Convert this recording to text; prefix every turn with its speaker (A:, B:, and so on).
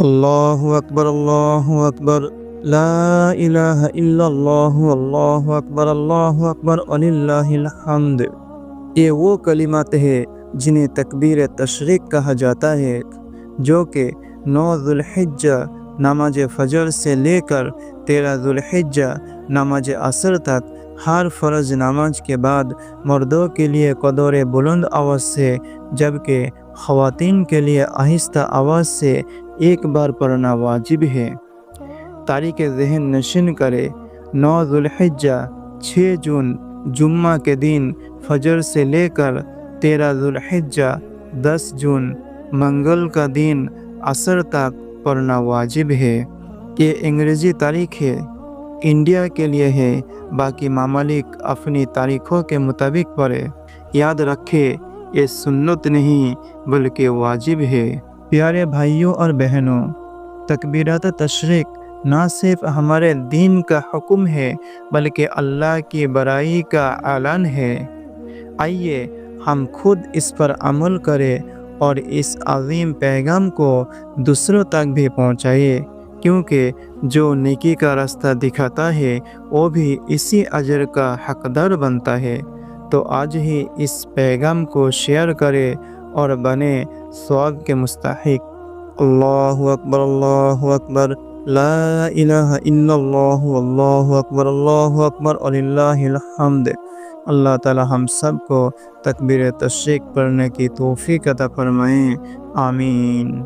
A: اللہ اکبر، اللہ اکبر، لا الہ الا اللہ، اللہ اکبر وللہ الحمد۔ یہ وہ کلمات ہے جنہیں تکبیر تشریق کہا جاتا ہے، جو کہ 9 ذوالحجہ نماز فجر سے لے کر 13 ذوالحجہ نماز عصر تک ہر فرض نماز کے بعد مردوں کے لیے قدر بلند آواز سے، جبکہ خواتین کے لیے آہستہ آواز سے ایک بار پڑھنا واجب ہے۔ تاریخ ذہن نشین کرے، 9 ذوالحجہ 6 جون جمعہ کے دن فجر سے لے کر 13 ذوالحجہ 10 جون منگل کا دن عصر تک پڑھنا واجب ہے۔ یہ انگریزی تاریخ ہے، انڈیا کے لیے ہے، باقی ممالک اپنی تاریخوں کے مطابق پڑھے۔ یاد رکھے، یہ سنت نہیں بلکہ واجب ہے۔ پیارے بھائیوں اور بہنوں، تکبیرات تشریق نہ صرف ہمارے دین کا حکم ہے بلکہ اللہ کی بڑائی کا اعلان ہے۔ آئیے ہم خود اس پر عمل کریں اور اس عظیم پیغام کو دوسروں تک بھی پہنچائیں، کیونکہ جو نیکی کا راستہ دکھاتا ہے وہ بھی اسی اجر کا حقدار بنتا ہے۔ تو آج ہی اس پیغام کو شیئر کریں اور بنے ثواب کے مستحق۔ اللہ اکبر، لا الہ الا اللہ، اللہ اکبر وللہ الحمد۔ اللہ تعالی ہم سب کو تکبیر تشریق پڑھنے کی توفیق عطا فرمائیں، آمین۔